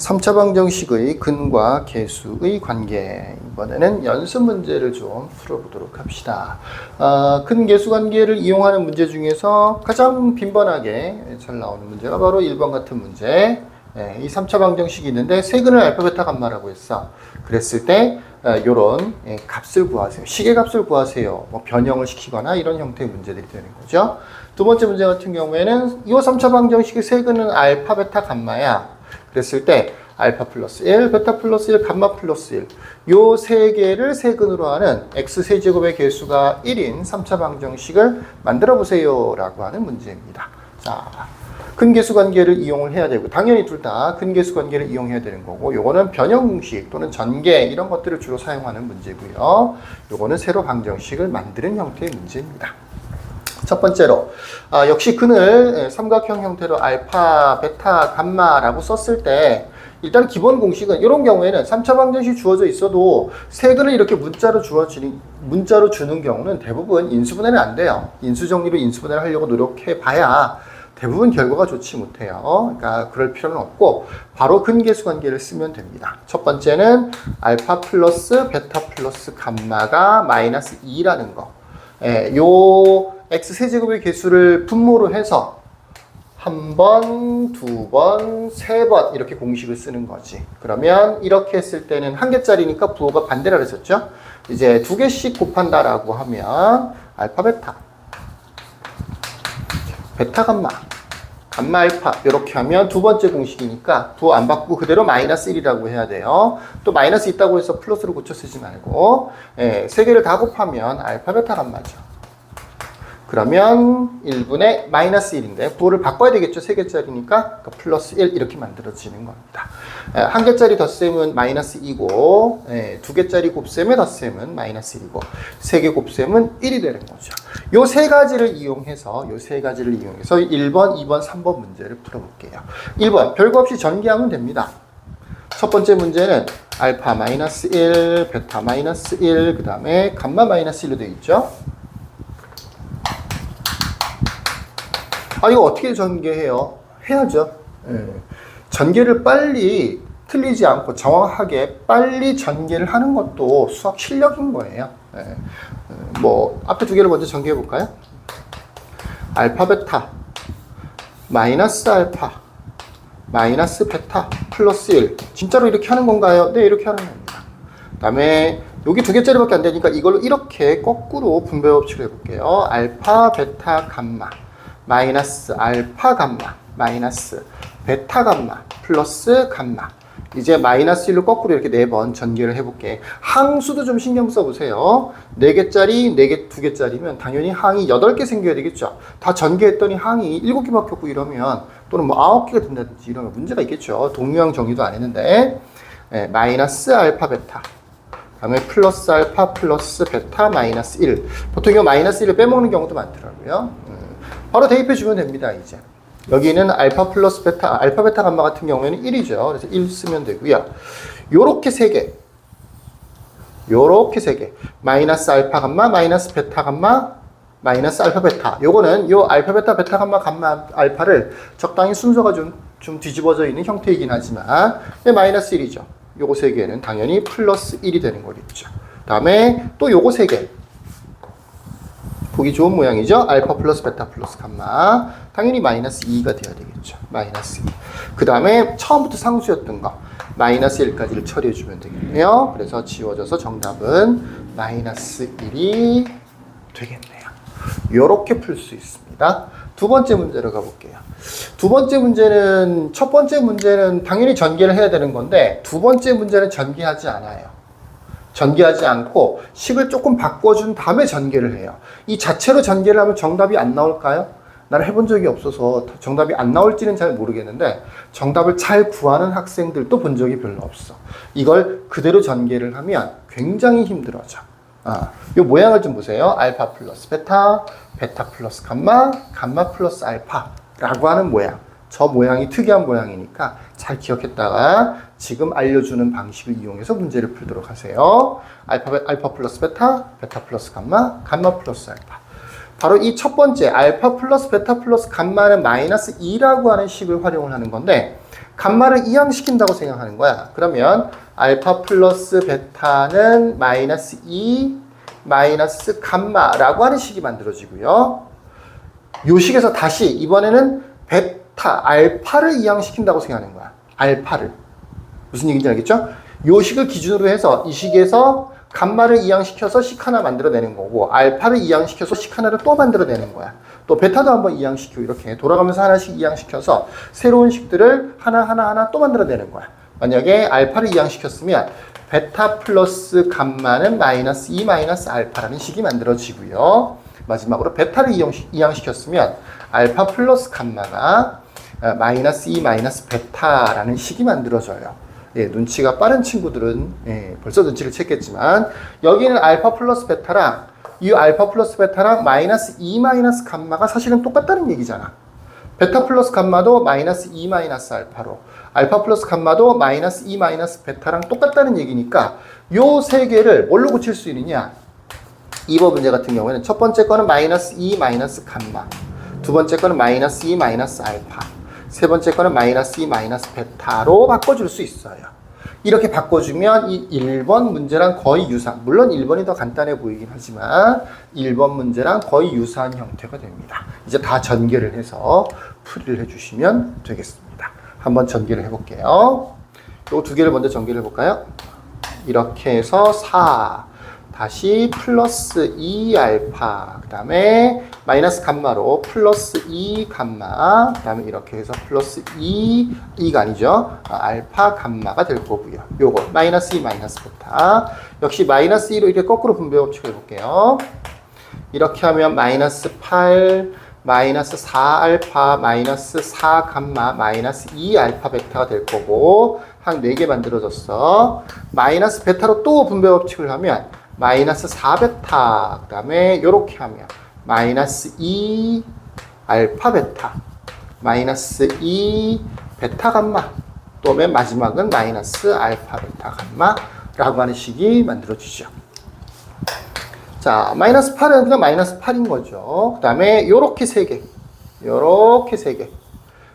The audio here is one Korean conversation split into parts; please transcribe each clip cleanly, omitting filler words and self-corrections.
3차 방정식의 근과 계수의 관계. 이번에는 연습 문제를 좀 풀어보도록 합시다. 근 계수 관계를 이용하는 문제 중에서 가장 빈번하게 잘 나오는 문제가 바로 1번 같은 문제. 이 3차 방정식이 있는데 세근을 알파, 베타, 감마라고 했어. 그랬을 때 요런 값을 구하세요. 식의 값을 구하세요. 뭐 변형을 시키거나 이런 형태의 문제들이 되는 거죠. 두 번째 문제 같은 경우에는 이 3차 방정식의 세근은 알파, 베타, 감마야. 그랬을 때 알파 플러스 1, 베타 플러스 1, 감마 플러스 1 요 세 개를 세근으로 하는 x 세제곱의 개수가 1인 3차 방정식을 만들어 보세요 라고 하는 문제입니다. 자, 근계수 관계를 이용을 해야 되고 당연히 둘 다 근계수 관계를 이용해야 되는 거고 요거는 변형 공식 또는 전개 이런 것들을 주로 사용하는 문제고요. 요거는 세로 방정식을 만드는 형태의 문제입니다. 첫 번째로 역시 근을 삼각형 형태로 알파, 베타, 감마라고 썼을 때 일단 기본 공식은 이런 경우에는 3차 방정식이 주어져 있어도 세근을 이렇게 문자로 주는 경우는 대부분 인수분해는 안 돼요. 인수정리로 인수분해를 하려고 노력해 봐야 대부분 결과가 좋지 못해요. 그러니까 그럴 필요는 없고 바로 근계수 관계를 쓰면 됩니다. 첫 번째는 알파 플러스 베타 플러스 감마가 마이너스 2라는 거. 요 x 세제곱의 개수를 분모로 해서 한 번, 두 번, 세 번 이렇게 공식을 쓰는 거지. 그러면 이렇게 했을 때는 한 개짜리니까 부호가 반대라 그랬었죠. 이제 두 개씩 곱한다라고 하면 알파 베타, 베타 감마, 감마 알파 이렇게 하면 두 번째 공식이니까 부호 안 바꾸고 그대로 마이너스 1이라고 해야 돼요. 또 마이너스 있다고 해서 플러스로 고쳐 쓰지 말고 세 개를 다 곱하면 알파 베타 감마죠. 그러면 1분의 마이너스 1인데 부호를 바꿔야 되겠죠. 3개짜리니까 플러스 1 이렇게 만들어지는 겁니다. 한 개짜리 덧셈은 마이너스 2고 두 개짜리 곱셈의 덧셈은 마이너스 1이고 세 개 곱셈은 1이 되는 거죠. 요 세 가지를 이용해서 1번, 2번, 3번 문제를 풀어볼게요. 1번 별거 없이 전개하면 됩니다. 첫 번째 문제는 알파 마이너스 1, 베타 마이너스 1, 그 다음에 감마 마이너스 1로 되어 있죠. 이거 어떻게 전개해요? 해야죠. 전개를 빨리 틀리지 않고 정확하게 빨리 전개를 하는 것도 수학 실력인 거예요. 뭐 앞에 두 개를 먼저 전개해 볼까요? 알파 베타 마이너스 알파 마이너스 베타 플러스 1 진짜로 이렇게 하는 건가요? 네, 이렇게 하는 겁니다. 그 다음에 여기 두 개짜리밖에 안 되니까 이걸로 이렇게 거꾸로 분배 법칙을 해볼게요. 알파 베타 감마 마이너스 알파 감마 마이너스 베타 감마 플러스 감마. 이제 마이너스 1로 거꾸로 이렇게 4번 전개를 해볼게. 항수도 좀 신경 써보세요. 4개짜리, 2개짜리면 당연히 항이 8개 생겨야 되겠죠. 다 전개했더니 항이 7개밖에 없고 이러면 또는 뭐 9개가 된다든지 이러면 문제가 있겠죠. 동류항 정의도 안 했는데 마이너스 알파 베타 다음에 플러스 알파 플러스 베타 마이너스 1. 보통 이거 마이너스 1을 빼먹는 경우도 많더라고요. 바로 대입해 주면 됩니다. 이제 여기는 알파 플러스 베타, 알파 베타 감마 같은 경우에는 1이죠. 그래서 1 쓰면 되고요. 요렇게 세 개, 마이너스 알파 감마, 마이너스 베타 감마, 마이너스 알파 베타. 요거는 요 알파 베타, 베타 감마, 감마 알파를 적당히 순서가 좀 뒤집어져 있는 형태이긴 하지만 마이너스 1이죠. 요거 세 개는 당연히 플러스 1이 되는 거겠죠. 다음에 또 요거 세 개. 보기 좋은 모양이죠. 알파 플러스 베타 플러스 감마. 당연히 마이너스 2가 돼야 되겠죠. 마이너스 2. 그 다음에 처음부터 상수였던 거 마이너스 1까지를 처리해 주면 되겠네요. 그래서 지워져서 정답은 마이너스 1이 되겠네요. 이렇게 풀 수 있습니다. 두 번째 문제로 가볼게요. 두 번째 문제는 첫 번째 문제는 당연히 전개를 해야 되는 건데 두 번째 문제는 전개하지 않아요. 전개하지 않고 식을 조금 바꿔준 다음에 전개를 해요. 이 자체로 전개를 하면 정답이 안 나올까요? 나는 해본 적이 없어서 정답이 안 나올지는 잘 모르겠는데 정답을 잘 구하는 학생들도 본 적이 별로 없어. 이걸 그대로 전개를 하면 굉장히 힘들어져. 이 모양을 좀 보세요. 알파 플러스 베타, 베타 플러스 감마, 감마 플러스 알파라고 하는 모양. 저 모양이 특이한 모양이니까 잘 기억했다가 지금 알려주는 방식을 이용해서 문제를 풀도록 하세요. 알파 플러스 베타, 베타 플러스 감마, 감마 플러스 알파. 바로 이 첫 번째 알파 플러스 베타 플러스 감마는 마이너스 2라고 하는 식을 활용을 하는 건데 감마를 이항시킨다고 생각하는 거야. 그러면 알파 플러스 베타는 마이너스 2 마이너스 감마라고 하는 식이 만들어지고요. 요 식에서 다시 이번에는 베타, 알파를 이항시킨다고 생각하는 거야. 알파를. 무슨 얘기인지 알겠죠? 요 식을 기준으로 해서 이 식에서 감마를 이항시켜서 식 하나 만들어내는 거고, 알파를 이항시켜서 식 하나를 또 만들어내는 거야. 또 베타도 한번 이항시키고, 이렇게 돌아가면서 하나씩 이항시켜서 새로운 식들을 하나 또 만들어내는 거야. 만약에 알파를 이항시켰으면 베타 플러스 감마는 마이너스 2 마이너스 알파라는 식이 만들어지고요. 마지막으로 베타를 이항시켰으면 알파 플러스 감마가 마이너스 2 마이너스 베타라는 식이 만들어져요. 예, 눈치가 빠른 친구들은 벌써 눈치를 챘겠지만, 여기는 알파 플러스 베타랑 이 알파 플러스 베타랑 마이너스 2 마이너스 감마가 사실은 똑같다는 얘기잖아. 베타 플러스 감마도 마이너스 2 마이너스 알파로, 알파 플러스 감마도 마이너스 2 마이너스 베타랑 똑같다는 얘기니까 요 세 개를 뭘로 고칠 수 있느냐? 2번 문제 같은 경우에는 첫 번째 거는 마이너스 2 마이너스 감마, 두 번째 거는 마이너스 2 마이너스 알파, 세 번째 거는 마이너스 2 마이너스 베타로 바꿔줄 수 있어요. 이렇게 바꿔주면 이 1번 문제랑 거의 유사한, 물론 1번이 더 간단해 보이긴 하지만 1번 문제랑 거의 유사한 형태가 됩니다. 이제 다 전개를 해서 풀이를 해주시면 되겠습니다. 한번 전개를 해볼게요. 요 두 개를 먼저 전개를 해볼까요? 이렇게 해서 4, 다시 플러스 2알파, 그 다음에 마이너스 감마로 플러스 2감마, 그 다음에 이렇게 해서 플러스 2가 아니죠. 알파 감마가 될 거고요. 요거 마이너스 2 마이너스 베타, 역시 마이너스 2로 이렇게 거꾸로 분배 법칙을 해볼게요. 이렇게 하면 마이너스 8 마이너스 4알파 마이너스 4감마 마이너스 2알파 베타가 될 거고, 한 4개 만들어졌어. 마이너스 베타로 또 분배 법칙을 하면 마이너스 4베타, 그 다음에 요렇게 하면 마이너스 2 알파 베타, 마이너스 2 베타 감마, 또 맨 마지막은 마이너스 알파 베타 감마라고 하는 식이 만들어지죠. 자, 마이너스 8은 그냥 마이너스 8인 거죠. 그 다음에 요렇게 3개, 요렇게 3개,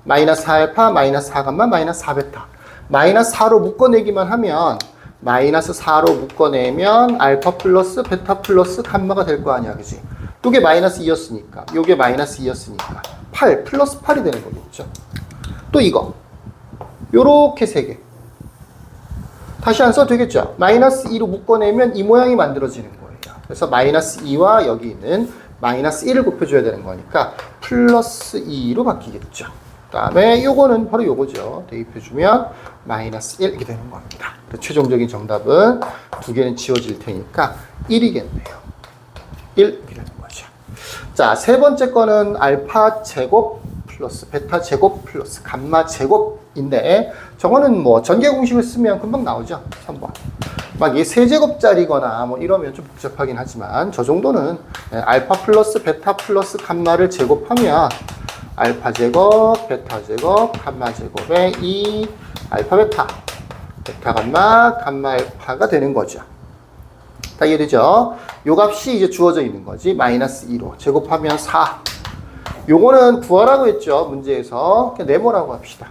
마이너스 4알파, 마이너스 4감마, 마이너스 4베타. 마이너스 4로 묶어내기만 하면, 마이너스 4로 묶어내면 알파 플러스 베타 플러스 감마가 될 거 아니야, 그지? 요게 마이너스 2였으니까, 요게 마이너스 2였으니까 8 플러스 8이 되는 거겠죠. 또 이거 요렇게 3개 다시 안 써도 되겠죠. 마이너스 2로 묶어내면 이 모양이 만들어지는 거예요. 그래서 마이너스 2와 여기 있는 마이너스 1을 곱해줘야 되는 거니까 플러스 2로 바뀌겠죠. 그 다음에 요거는 바로 요거죠. 대입해주면 마이너스 1 이렇게 되는 겁니다. 최종적인 정답은 두 개는 지워질 테니까 1이겠네요. 1 이렇게 되는 거죠. 자, 세 번째 거는 알파 제곱 플러스 베타 제곱 플러스 감마 제곱인데, 저거는 뭐 전개 공식을 쓰면 금방 나오죠. 3번. 막 이게 세제곱짜리거나 뭐 이러면 좀 복잡하긴 하지만, 저 정도는 알파 플러스 베타 플러스 감마를 제곱하면 알파 제곱, 베타 제곱, 감마 제곱에 2 알파 베타, 베타 감마, 감마 알파가 되는 거죠. 다 이해되죠? 요 값이 이제 주어져 있는 거지. 마이너스 2로 제곱하면 4. 요거는 구하라고 했죠. 문제에서. 그냥 네모라고 합시다.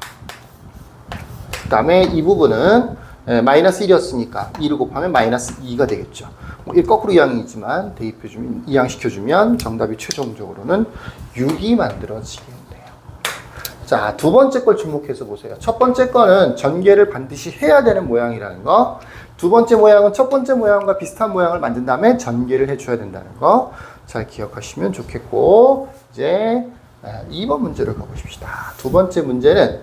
그 다음에 이 부분은 마이너스 1이었으니까 2를 곱하면 마이너스 2가 되겠죠. 뭐 거꾸로 이항이지만 대입해주면, 이항시켜주면 정답이 최종적으로는 6이 만들어지겠네요. 자, 두 번째 걸 주목해서 보세요. 첫 번째 거는 전개를 반드시 해야 되는 모양이라는 거. 두 번째 모양은 첫 번째 모양과 비슷한 모양을 만든 다음에 전개를 해줘야 된다는 거. 잘 기억하시면 좋겠고, 이제 2번 문제를 가보십시다. 두 번째 문제는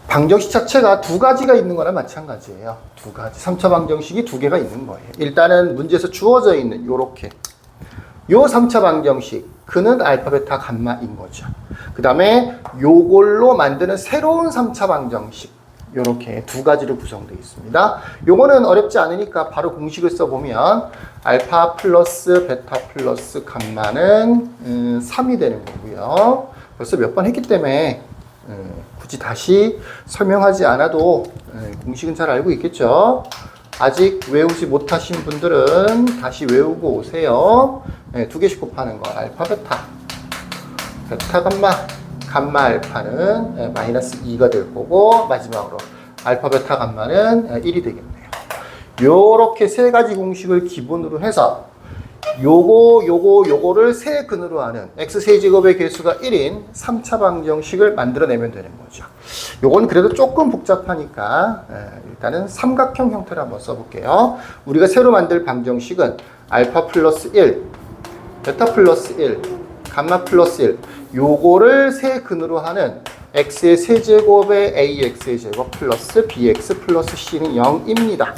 방정식 자체가 두 가지가 있는 거나 마찬가지예요. 두 가지. 3차 방정식이 두 개가 있는 거예요. 일단은 문제에서 주어져 있는 요렇게. 요 3차 방정식, 그는 알파, 베타, 감마인 거죠. 그 다음에 요걸로 만드는 새로운 3차 방정식. 요렇게 두 가지로 구성되어 있습니다. 요거는 어렵지 않으니까 바로 공식을 써보면 알파 플러스 베타 플러스 감마는 3이 되는 거고요. 벌써 몇 번 했기 때문에 굳이 다시 설명하지 않아도 공식은 잘 알고 있겠죠. 아직 외우지 못하신 분들은 다시 외우고 오세요. 두 개씩 곱하는 거 알파 베타, 베타 감마, 감마 알파는 마이너스 2가 될 거고, 마지막으로 알파 베타 감마는 1이 되겠네요. 요렇게 세 가지 공식을 기본으로 해서 요거를 세 근으로 하는 x 세제곱의 개수가 1인 3차 방정식을 만들어내면 되는 거죠. 요건 그래도 조금 복잡하니까 일단은 삼각형 형태를 한번 써볼게요. 우리가 새로 만들 방정식은 알파 플러스 1, 베타 플러스 1, 감마 플러스 1, 요거를 세 근으로 하는 x의 세제곱의 ax의 제곱 플러스 bx 플러스 c는 0입니다.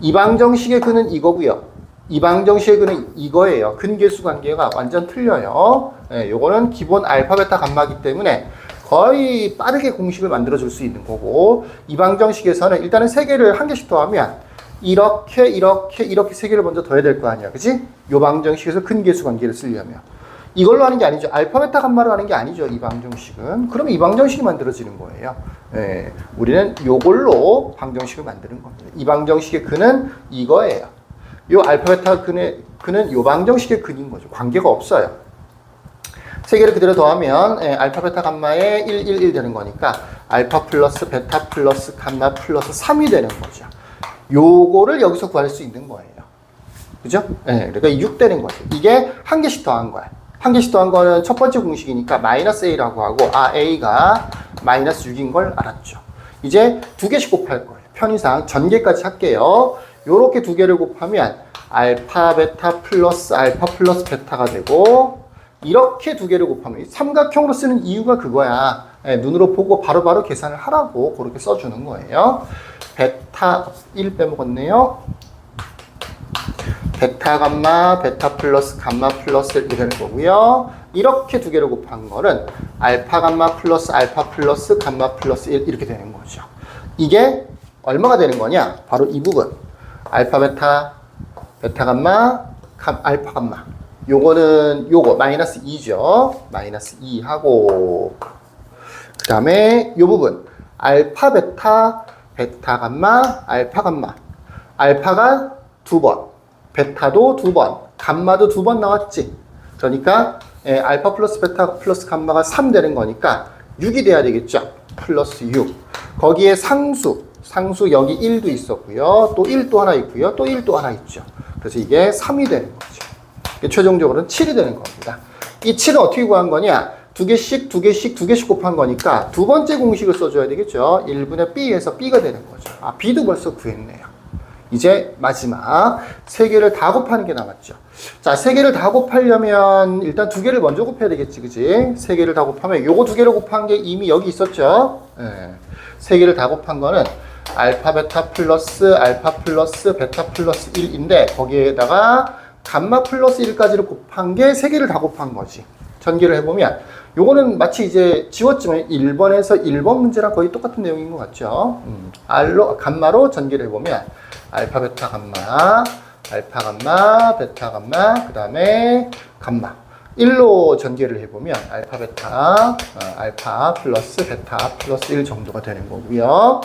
이 방정식의 근은 이거고요. 이 방정식의 근은 이거예요. 근계수 관계가 완전 틀려요. 요거는 기본 알파, 베타, 감마이기 때문에 거의 빠르게 공식을 만들어 줄 수 있는 거고, 이 방정식에서는 일단은 세 개를 한 개씩 더하면 이렇게 세 개를 먼저 더해야 될 거 아니야. 그치? 요 방정식에서 근계수 관계를 쓰려면. 이걸로 하는 게 아니죠. 알파, 베타, 감마로 하는 게 아니죠. 이 방정식은. 그러면 이 방정식이 만들어지는 거예요. 우리는 요걸로 방정식을 만드는 겁니다. 이 방정식의 근은 이거예요. 요 알파, 베타 근은 요 방정식의 근인 거죠. 관계가 없어요. 세 개를 그대로 더하면 알파, 베타, 감마에 1, 1, 1 되는 거니까 알파 플러스 베타 플러스 감마 플러스 3이 되는 거죠. 요거를 여기서 구할 수 있는 거예요. 그죠? 그러니까 6 되는 거죠. 이게 한 개씩 더한 거야. 한 개씩 더한 거는 첫 번째 공식이니까 마이너스 a라고 하고, a가 마이너스 6인 걸 알았죠. 이제 두 개씩 곱할 거예요. 편의상 전개까지 할게요. 요렇게 두 개를 곱하면 알파 베타 플러스 베타가 되고, 이렇게 두 개를 곱하면 삼각형으로 쓰는 이유가 그거야. 눈으로 보고 바로바로 계산을 하라고 그렇게 써주는 거예요. 베타 1 빼먹었네요. 베타 감마, 베타 플러스 감마 플러스 이렇게 되는 거고요. 이렇게 두 개를 곱한 거는 알파 감마 플러스 감마 플러스 1 이렇게 되는 거죠. 이게 얼마가 되는 거냐? 바로 이 부분. 알파 베타, 베타 감마, 알파 감마. 요거 마이너스 2죠. 마이너스 2 하고, 그 다음에 요 부분 알파 베타, 베타 감마, 알파 감마. 알파가 2번, 베타도 2번, 감마도 2번 나왔지. 그러니까 알파 플러스 베타 플러스 감마가 3 되는 거니까 6이 돼야 되겠죠. 플러스 6. 거기에 상수 여기 1도 있었고요. 또 1도 하나 있고요. 또 1도 하나 있죠. 그래서 이게 3이 되는 거죠. 최종적으로는 7이 되는 겁니다. 이 7은 어떻게 구한 거냐? 두 개씩 곱한 거니까 두 번째 공식을 써줘야 되겠죠. 1분의 b에서 b가 되는 거죠. b도 벌써 구했네요. 이제 마지막 세 개를 다 곱하는 게 남았죠. 자, 세 개를 다 곱하려면 일단 두 개를 먼저 곱해야 되겠지, 그지? 세 개를 다 곱하면 요거 두 개를 곱한 게 이미 여기 있었죠. 세 개를 다 곱한 거는 알파 베타 플러스 베타 플러스 1인데 거기에다가 감마 플러스 1까지를 곱한 게 세 개를 다 곱한 거지. 전개를 해보면 요거는 마치 이제 지웠지만 1번에서 1번 문제랑 거의 똑같은 내용인 것 같죠. 감마로 전개를 해보면 알파 베타 감마, 베타 감마, 그 다음에 감마. 1로 전개를 해보면 알파 플러스 베타 플러스 1 정도가 되는 거고요.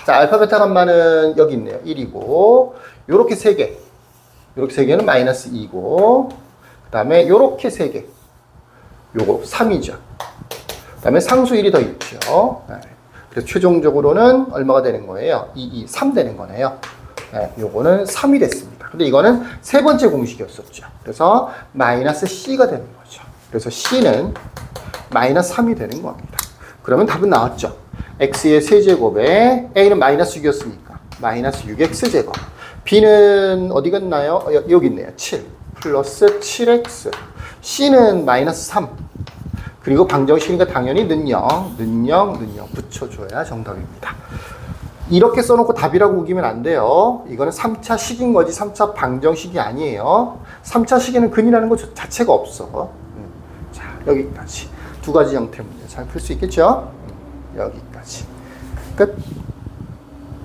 자, 알파 베타 감마는 여기 있네요. 1이고, 요렇게 세 개는 마이너스 2고, 그 다음에 요렇게 세 개. 요거 3이죠. 그 다음에 상수 1이 더 있죠. 그래서 최종적으로는 얼마가 되는 거예요? 3 되는 거네요. 요거는 3이 됐습니다. 근데 이거는 세 번째 공식이었었죠. 그래서 마이너스 c가 되는 거죠. 그래서 c는 마이너스 3이 되는 겁니다. 그러면 답은 나왔죠. x의 세제곱에 a는 마이너스 6이었으니까 마이너스 6x제곱. b는 어디 갔나요? 여기 있네요. 7 플러스 7x. c는 마이너스 3. 그리고 방정식이니까 당연히 는영 붙여줘야 정답입니다. 이렇게 써놓고 답이라고 우기면 안 돼요. 이거는 3차 식인 거지 3차 방정식이 아니에요. 3차 식에는 근이라는 것 자체가 없어. 자, 여기까지. 두 가지 형태 문제 잘 풀 수 있겠죠? 여기까지. 끝.